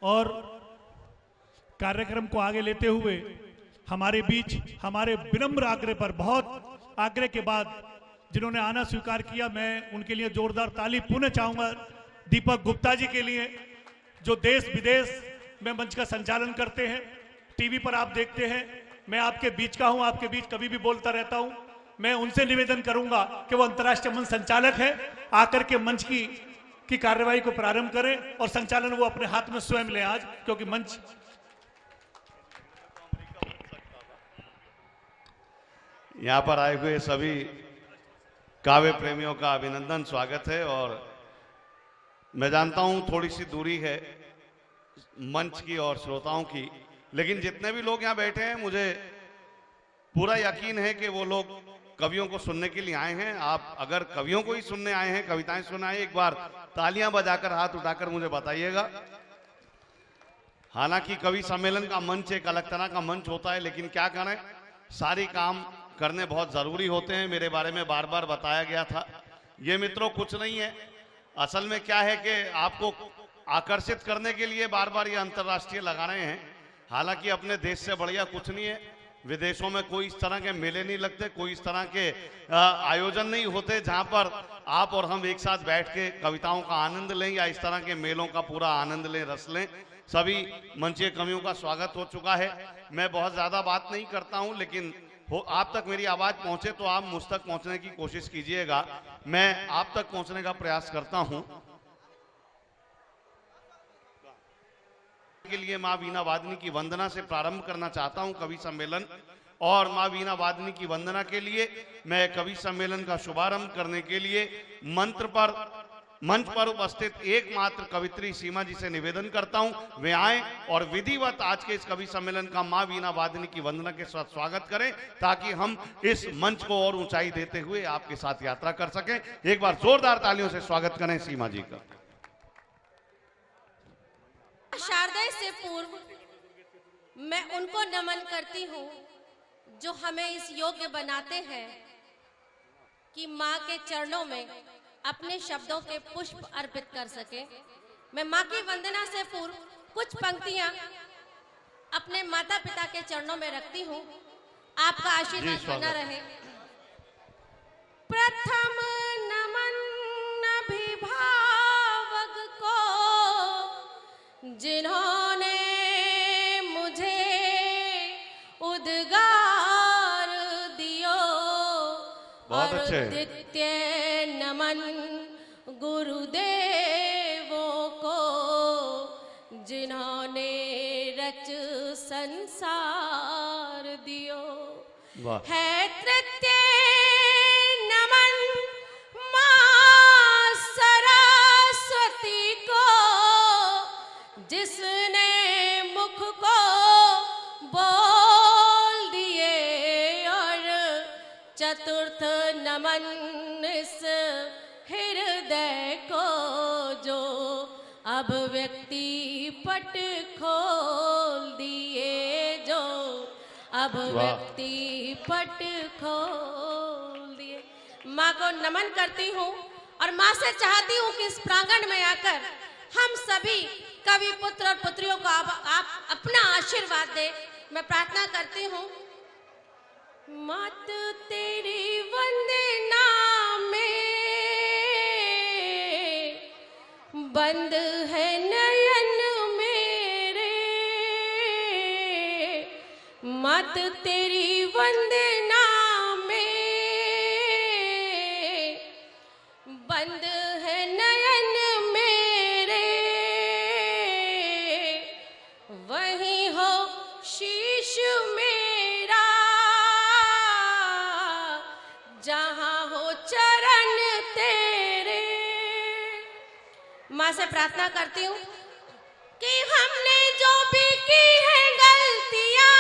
और कार्यक्रम को आगे लेते हुए हमारे बीच हमारे विनम्र आग्रह पर, बहुत आग्रह के बाद जिन्होंने आना स्वीकार किया, मैं उनके लिए जोरदार ताली पुनः चाहूंगा। दीपक गुप्ता जी के लिए, जो देश विदेश में मंच का संचालन करते हैं, टीवी पर आप देखते हैं। मैं आपके बीच का हूं, आपके बीच कभी भी बोलता रहता हूं। मैं उनसे निवेदन करूंगा कि वो अंतर्राष्ट्रीय मंच संचालक है, आकर के मंच की कार्यवाही को प्रारंभ करें और संचालन वो अपने हाथ में स्वयं लें आज, क्योंकि मंच। यहाँ पर आए हुए सभी काव्य प्रेमियों का अभिनंदन, स्वागत है। और मैं जानता हूं थोड़ी सी दूरी है मंच की और श्रोताओं की, लेकिन जितने भी लोग यहाँ बैठे हैं मुझे पूरा यकीन है कि वो लोग कवियों को सुनने के लिए आए हैं। आप अगर कवियों को ही सुनने आए हैं, कविताएं सुनने आए हैं, एक बार तालियां बजाकर, हाथ उठाकर मुझे बताइएगा। हालांकि कवि सम्मेलन का मंच एक अलग तरह का मंच होता है, लेकिन क्या करें, सारी काम करने बहुत जरूरी होते हैं। मेरे बारे में बार बार बताया गया था। ये मित्रों कुछ नहीं है, असल में क्या है कि आपको आकर्षित करने के लिए बार बार ये अंतर्राष्ट्रीय लगा रहे हैं। हालांकि अपने देश से बढ़िया कुछ नहीं है। विदेशों में कोई इस तरह के मेले नहीं लगते, कोई इस तरह के आयोजन नहीं होते जहां पर आप और हम एक साथ बैठ के कविताओं का आनंद लें या इस तरह के मेलों का पूरा आनंद लें, रस लें। सभी मंचीय कवियों का स्वागत हो चुका है। मैं बहुत ज्यादा बात नहीं करता हूं, लेकिन आप तक मेरी आवाज पहुंचे तो आप मुझ तक पहुंचने की कोशिश कीजिएगा। मैं आप तक पहुंचने का प्रयास करता हूं। के लिए मां वीणा वादनी की वंदना से प्रारंभ करना चाहता हूं कवि सम्मेलन। और मां वीणा वादनी की वंदना के लिए मैं कवि सम्मेलन का शुभारंभ करने के लिए मंच पर उपस्थित एकमात्र कवित्री सीमा जी से निवेदन करता हूं, वे आए और विधिवत आज के इस कवि सम्मेलन का मां वीणा वादनी की वंदना के साथ स्वागत करें, ताकि हम इस मंच को और ऊंचाई देते हुए आपके साथ यात्रा कर सकें। एक बार जोरदार तालियों से स्वागत करें सीमा जी का। शारदा से पूर्व मैं उनको नमन करती हूँ जो हमें इस योग्य बनाते हैं कि माँ के चरणों में अपने शब्दों के पुष्प अर्पित कर सके। मैं माँ की वंदना से पूर्व कुछ पंक्तियां अपने माता पिता के चरणों में रखती हूँ। आपका आशीर्वाद बना रहे। प्रथम नमन अभिभावक को, जिन्होंने मुझे उद्गार दियो। बहुत अच्छे। द्वितीय नमन गुरुदेवों को, जिन्होंने रच संसार दियो। है तृतीय नमन मां सरस्वती को, जिसने मुख को बोल दिए। और चतुर्थ नमन इस हृदय को, जो अब व्यक्ति पट खोल दिए। जो अब व्यक्ति पट खोल दिए। माँ को नमन करती हूँ और माँ से चाहती हूँ कि इस प्रांगण में आकर हम सभी कवि पुत्र और पुत्रियों को आप अपना आशीर्वाद दे। मैं प्रार्थना करती हूँ। मात तेरी वंदना में बंद है नयन मेरे। मात तेरी वंदना में बंद है नयन मेरे। वहीं हो शीश मेरा, जहां हो चरण तेरे। माँ से प्रार्थना करती हूँ कि हमने जो भी की है गलतियां,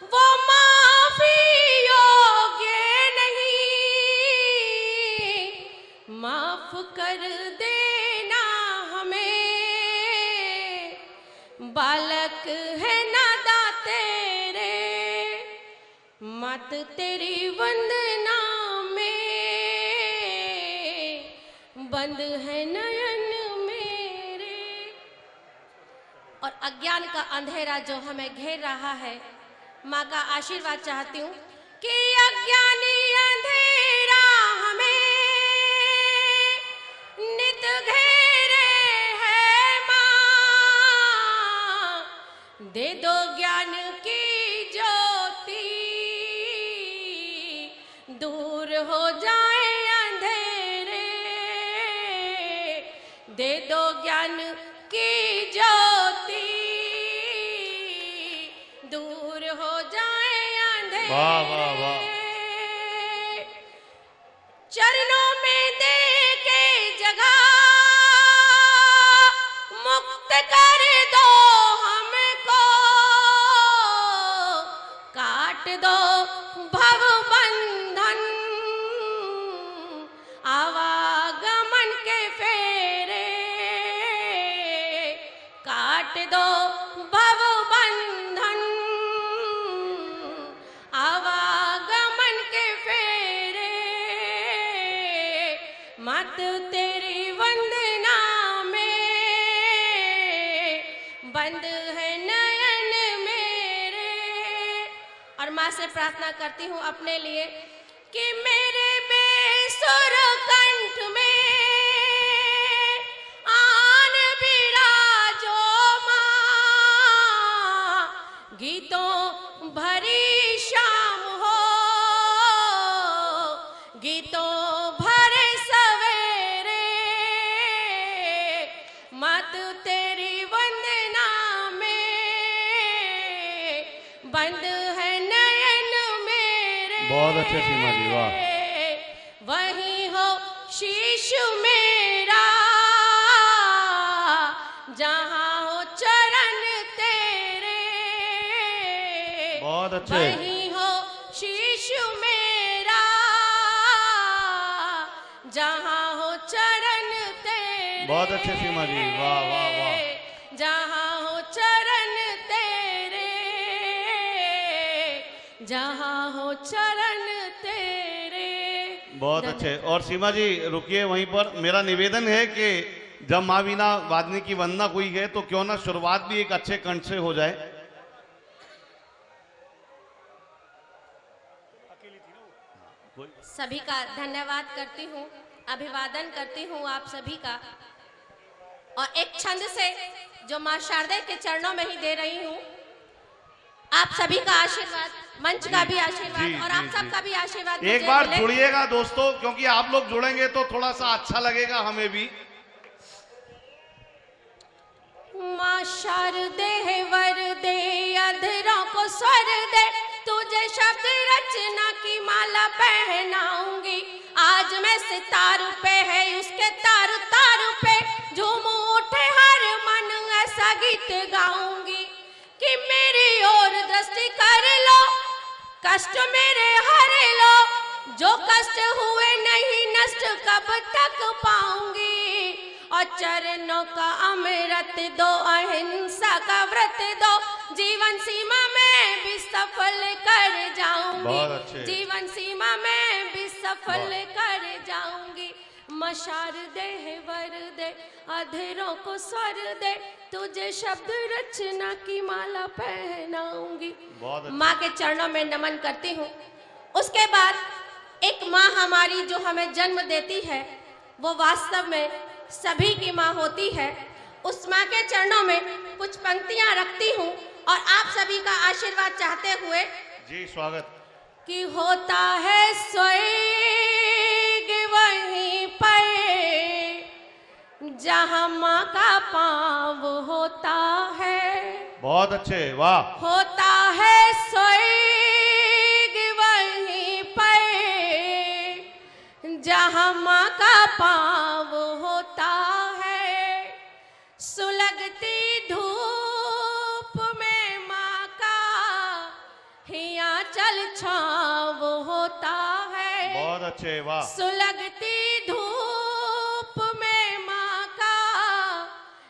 वो माफी योग्य नहीं। माफ कर देना हमें, बालक है नादा तेरे। मात तेरी वंदना में बंद है नयन मेरे। और अज्ञान का अंधेरा जो हमें घेर रहा है, माँ का आशीर्वाद चाहती हूँ कि अज्ञानी अंधेरा हमें नित घेरे है माँ, दे दो ज्ञान की ज्योति, दूर हो जाए अंधेरे, दे दो ज्ञान की ज्योति, दूर हो जाए अंधेरे। वाह वाह वाह। चरणों में दे के जगह मुक्त कर दो हमको, काट दो भव बंधन, आवागमन के फेरे, काट दो भव बंधन, आवागमन के फेरे, मत तेरी वंदना में बंद है नयन मेरे। और माँ से प्रार्थना करती हूँ अपने लिए कि मेरे बेसुर कंठ में आन बिराजो माँ, गीतों भरी शाम हो, गीतों भरे सवेरे, मत तेरी वंदना में बंद है नयन मेरे। बहुत अच्छे सीमा जी, वाह। वही हो शीश मेरा, जहाँ हो चरण तेरे, बहुत अच्छे। वही हो शीश मेरा, जहाँ हो चरण तेरे। बहुत अच्छे सीमा जी, वाह वाह वाह। जहाँ हो चरण तेरे, जहाँ हो चरण तेरे। बहुत अच्छे। और सीमा जी रुकिए वहीं पर, मेरा निवेदन है कि जब माँ वीणा वादनी की वंदना हुई है तो क्यों ना शुरुआत भी एक अच्छे कंठ से हो जाए। सभी का धन्यवाद करती हूँ, अभिवादन करती हूँ आप सभी का। और एक छंद से जो माँ शारदा के चरणों में ही दे रही हूँ, आप सभी का आशीर्वाद, मंच का भी आशीर्वाद जी, और जी, आप सबका भी आशीर्वाद एक मुझे बार मिले। जुड़िएगा दोस्तों, क्योंकि आप लोग जुड़ेंगे तो थोड़ा सा अच्छा लगेगा हमें भी। माँ शारदे वर दे, अधरों को स्वर दे, तुझे शब्द रचना की माला पहनाऊंगी। आज मैं सितारों पे है उसके तार तार पे झूम उठे हर मन, ऐसा गीत गाऊंगी कि मेरी ओर दृष्टि कर लो, कष्ट मेरे हर लो, जो कष्ट हुए नहीं नष्ट कब तक पाऊंगी। और चरणों का अमृत दो, अहिंसा का व्रत दो, जीवन सीमा में भी सफल कर जाऊंगी। बहुत अच्छे। जीवन सीमा में भी सफल कर जाऊंगी। मशार दे वर दे, अधरों को स्वर दे, तुझे शब्द रचना की माला पहनाऊंगी। बहुत अच्छे। माँ के चरणों में नमन करती हूँ। उसके बाद एक माँ हमारी जो हमें जन्म देती है, वो वास्तव में सभी की माँ होती है। उस माँ के चरणों में कुछ पंक्तियां रखती हूँ और आप सभी का आशीर्वाद चाहते हुए। जी स्वागत। कि होता है स्वर्ग वहीं पर जहाँ माँ का पाँव होता है। बहुत अच्छे, वाह। होता है स्वर्ग वहीं पर जहाँ माँ का पाँव होता है। सुलगती धूप में माँ का हियांचल छाँव होता है। बहुत अच्छे, वाह। सुलगती धूप में माँ का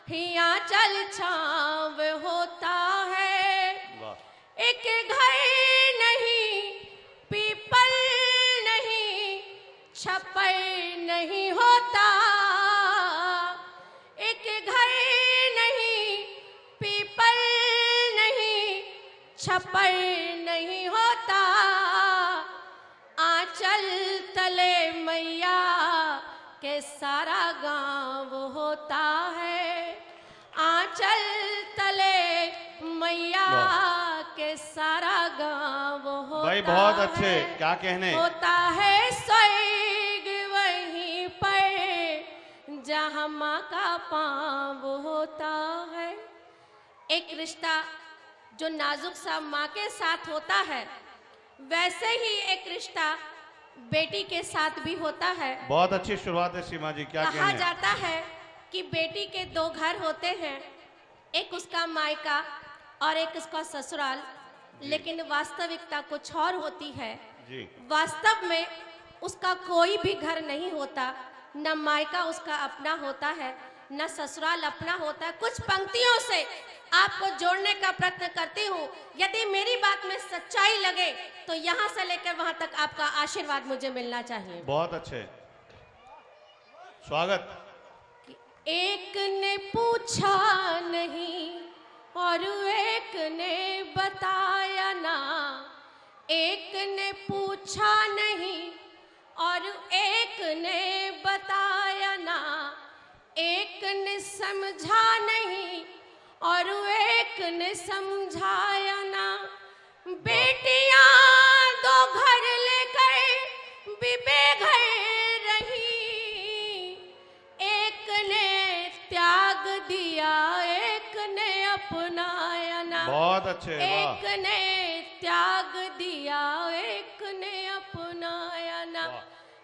हियांचल छाँव होता है। वाह। एक घर नहीं, पीपल नहीं, छप्पर नहीं होता। एक घर नहीं, पीपल छप्पर नहीं होता, आंचल तले मैया के सारा गांव होता है। आंचल तले मैया के सारा गांव होता भाई बहुत है। अच्छे, क्या कहने। होता है स्वर्ग वहीं पर जहाँ माँ का पाँव होता है। एक रिश्ता जो नाजुक सा माँ के साथ होता है, वैसे ही एक रिश्ता बेटी के साथ भी होता है। बहुत अच्छी शुरुआत है सीमा जी, क्या कहा कहने। जाता है कि बेटी के दो घर होते हैं, एक उसका मायका और एक उसका ससुराल, लेकिन वास्तविकता कुछ और होती है। जी वास्तव में उसका कोई भी घर नहीं होता, न मायका उसका अपना होता है, न ससुराल अपना होता है। कुछ पंक्तियों से आपको जोड़ने का प्रयत्न करती हूँ। यदि मेरी बात में सच्चाई लगे तो यहाँ से लेकर वहां तक आपका आशीर्वाद मुझे मिलना चाहिए। बहुत अच्छे, स्वागत। एक ने पूछा नहीं और एक ने बताया ना, एक ने पूछा नहीं और एक ने बताया ना, एक ने समझा नहीं और एक ने समझाया ना। बेटियां दो घर लेकर भी बेघर रही, एक ने त्याग दिया एक ने अपनाया ना। बहुत अच्छे, एक वाह। ने त्याग दिया एक ने अपनाया ना।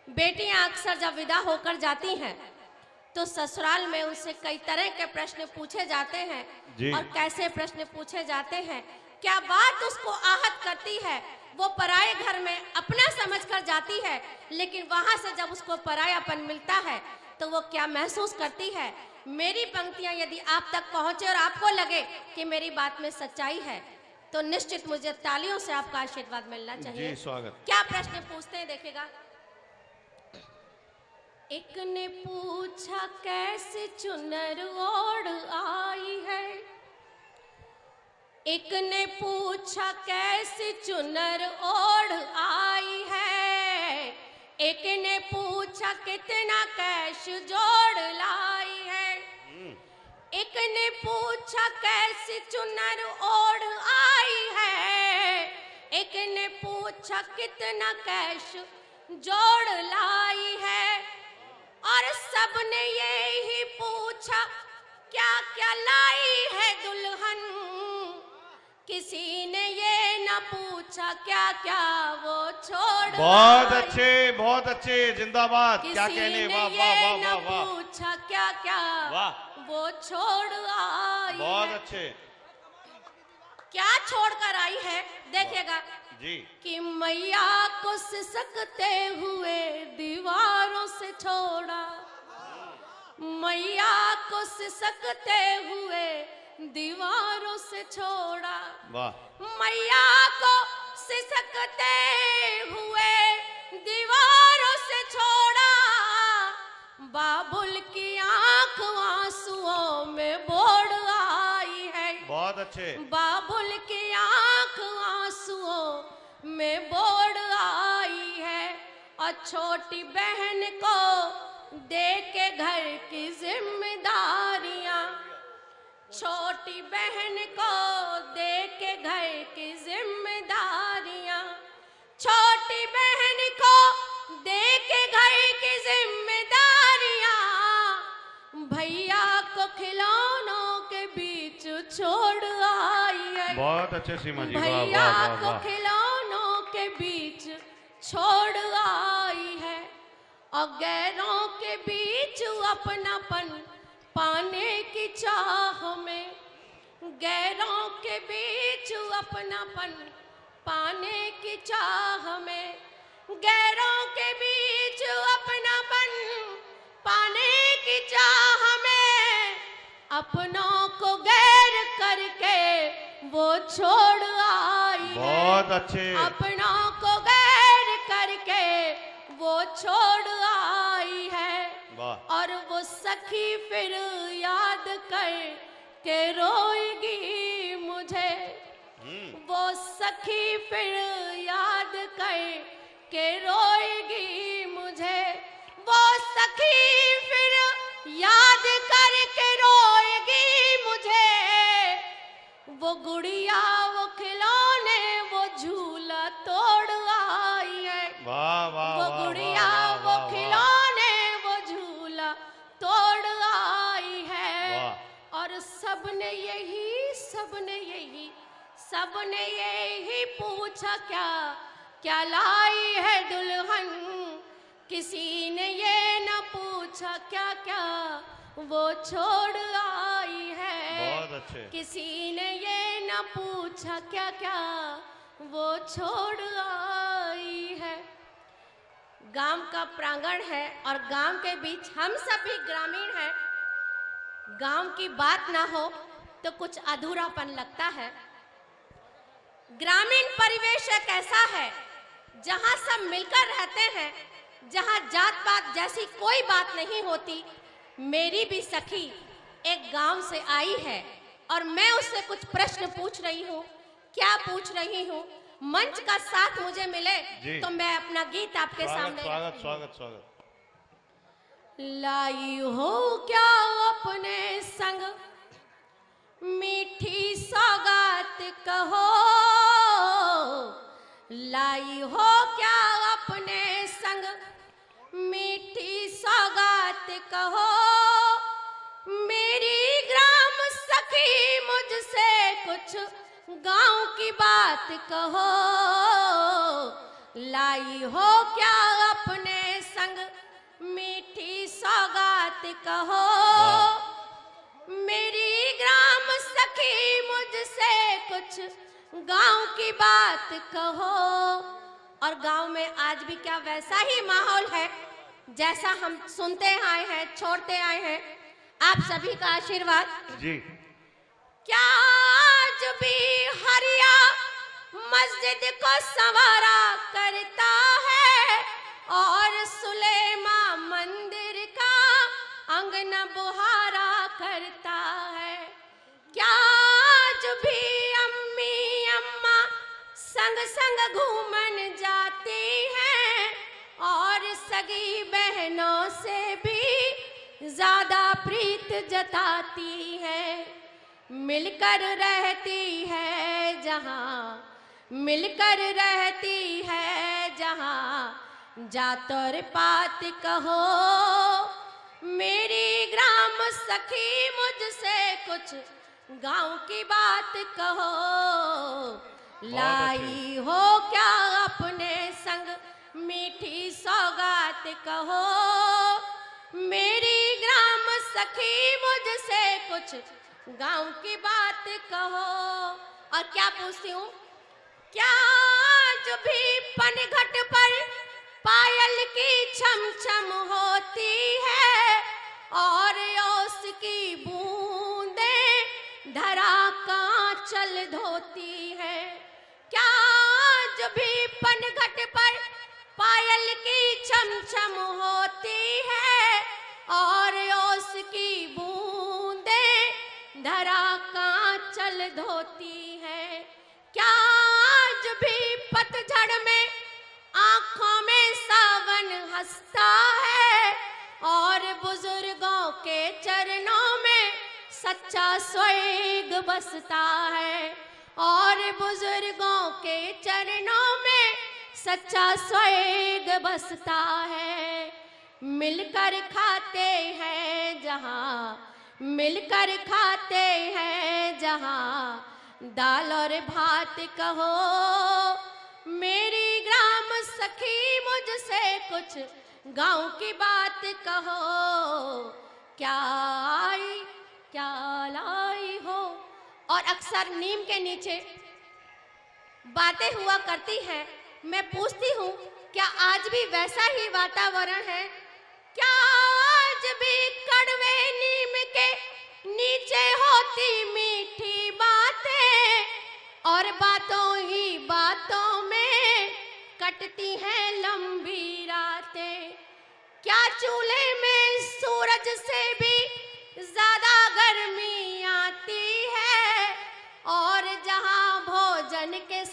बेटियां अक्सर जब विदा होकर जाती हैं तो ससुराल में उनसे कई तरह के प्रश्न पूछे जाते हैं। जी। और कैसे प्रश्न पूछे जाते हैं, क्या बात उसको आहत करती है, वो पराये घर में अपना समझकर जाती है, लेकिन वहां से जब उसको परायापन मिलता है तो वो क्या महसूस करती है। मेरी पंक्तियां यदि आप तक पहुंचे और आपको लगे कि मेरी बात में सच्चाई है, तो निश्चित मुझे तालियों से आपका आशीर्वाद मिलना चाहिए। जी स्वागत। क्या प्रश्न पूछते हैं देखिएगा। एक ने पूछा कैसे चुनर ओढ़ आई है, एक ने पूछा कैसे चुनर ओढ़ आई है, एक ने पूछा कितना कैश जोड़ लाई है, एक ने पूछा कैसे चुनर ओढ़ आई है, एक ने पूछा कितना कैश जोड़ लाई है, और सबने यही पूछा क्या क्या लाई है दुल्हन, किसी ने ये न पूछा क्या क्या वो छोड़ बहुत आई। अच्छे, जिंदाबाद, क्या किसी कहने। ने वाह ये वाह वाह न वाह वाह, पूछा क्या क्या वाह। वो छोड़ आई बहुत है। अच्छे क्या छोड़ कर आई है देखिएगा जी। कि मैया को सिसकते हुए दीवारों से छोड़ा, मैया को सिसकते हुए दीवारों से छोड़ा, वाह। मैया को सिसकते हुए दीवारों से छोड़ा, बाबुल की आंख आंसुओं में बोड़ आई है। बहुत अच्छे। बाबुल की आंख आंसुओं में बोड़ आई है, और छोटी बहन को दे के घर की जिम्मेदारियां, छोटी बहन को दे के घर की जिम्मेदारियां, छोटी बहन को दे के घर की जिम्मेदारियां, भैया को खिलौनों के बीच छोड़ आई है। बहुत अच्छे सीमा जी, वाह भैया वाह वाह को वाह। खिलौनों के बीच छोड़ आई है, और गैरों के बीच अपनापन पाने की चाह में, गैरों के बीच अपनापन पाने की चाह में, गैरों के बीच अपनापन पाने की चाह में, अपनों को गैर करके वो छोड़ आई है। बहुत अच्छे। अपनों को गैर करके वो छोड़ आई है, वाह। और वो सखी फिर याद कर के रोएगी मुझे, वो सखी फिर याद कर के रोएगी मुझे, वो सखी फिर याद करके रोएगी मुझे, वो गुड़िया वो खिलौने वो झूला तोड़ आई है, वाह वाह वो वाह, गुड़िया वाह, वो वाह, वाह, खिलौने वो झूला तोड़ आई है। वाह। और सबने यही पूछा क्या क्या लाई है दुल्हन, किसी ने ये न पूछा क्या क्या वो छोड़ आई है। बहुत अच्छे। किसी ने ये न पूछा क्या क्या वो छोड़ आई है। गांव का प्रांगण है और गांव के बीच हम सभी ग्रामीण हैं। गांव की बात ना हो तो कुछ अधूरापन लगता है। ग्रामीण परिवेश एक ऐसा है जहां सब मिलकर रहते हैं, जहां जात पात जैसी कोई बात नहीं होती। मेरी भी सखी एक गांव से आई है और मैं उससे कुछ प्रश्न पूछ रही हूँ। क्या पूछ रही हूँ? मंच का साथ मुझे मिले तो मैं अपना गीत आपके सामने स्वागत स्वागत स्वागत। लाई हो क्या अपने संग मीठी सौगात कहो, लाई हो क्या अपने संग मीठी सौगात कहो, मेरी ग्राम सखी मुझसे कुछ गांव की बात कहो, लाई हो क्या अपने संग मीठी सौगात कहो, मेरी ग्राम सखी मुझसे कुछ गांव की बात कहो। और गांव में आज भी क्या वैसा ही माहौल है जैसा हम सुनते आए हैं, छोड़ते आए हैं। आप सभी का आशीर्वाद जी। क्या आज भी हरिया मस्जिद को संवारा करता है और सुलेमा मंदिर का अंगना बुहारा करता है। क्या आज भी अम्मी अम्मा संग संग घूमन जाती हैं और सगी बहनों से भी ज्यादा प्रीत जताती है। मिलकर रहती है जहाँ, मिलकर रहती है जहाँ, जात और पात कहो, मेरी ग्राम सखी मुझसे कुछ गांव की बात कहो, लाई हो क्या अपने संग मीठी सौगात कहो, मेरी ग्राम सखी मुझसे कुछ गांव की बात कहो। और क्या पूछती हूँ? क्या आज भी पनघट पर पायल की छम छम होती है और ओस की बूंदें धरा कांचल धोती है। क्या आज भी पनघट पर पायल की छम छम होती है और ओस की बूंदें धरा कांचल धोती है। क्या आज भी पतझड़ में आंखों में सावन हंसता है और बुजुर्गों के चरणों में सच्चा स्वर्ग बसता है, और बुजुर्गों के चरणों में सच्चा स्वर्ग बसता है। मिलकर खाते हैं जहाँ, मिलकर खाते हैं जहाँ, दाल और भात कहो, मेरी ग्राम सखी मुझसे कुछ गांव की बात कहो। क्या आई क्या लाई हो। और अक्सर नीम के नीचे बातें हुआ करती हैं। मैं पूछती हूँ, क्या आज भी वैसा ही वातावरण है? क्या आज भी कड़वे नीम के नीचे होती मीठी बातें और बातों ही बातों में कटती हैं लंबी रातें? क्या चूल्हे में सूरज से भी ज्यादा गर्मी आती है और जहां भोजन के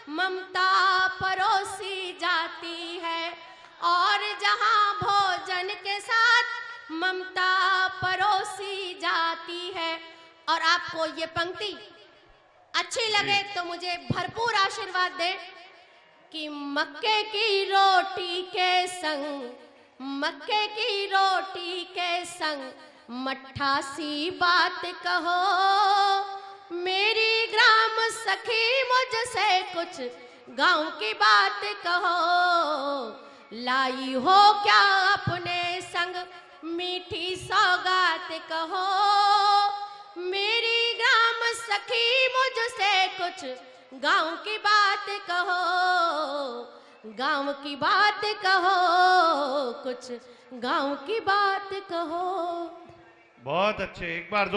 ममता परोसी जाती है, और जहां भोजन के साथ ममता परोसी जाती है। और आपको ये पंक्ति अच्छी लगे तो मुझे भरपूर आशीर्वाद दें कि मक्के की रोटी के संग, मक्के की रोटी के संग मट्ठा सी बात कहो, मेरी ग्राम सखी मुझसे कुछ गांव की बात कहो। लाई हो क्या अपने संग मीठी सौगात कहो, मेरी ग्राम सखी मुझसे कुछ गांव की बात कहो, गांव की बात कहो, कुछ गांव की बात कहो। बहुत अच्छे, एक बार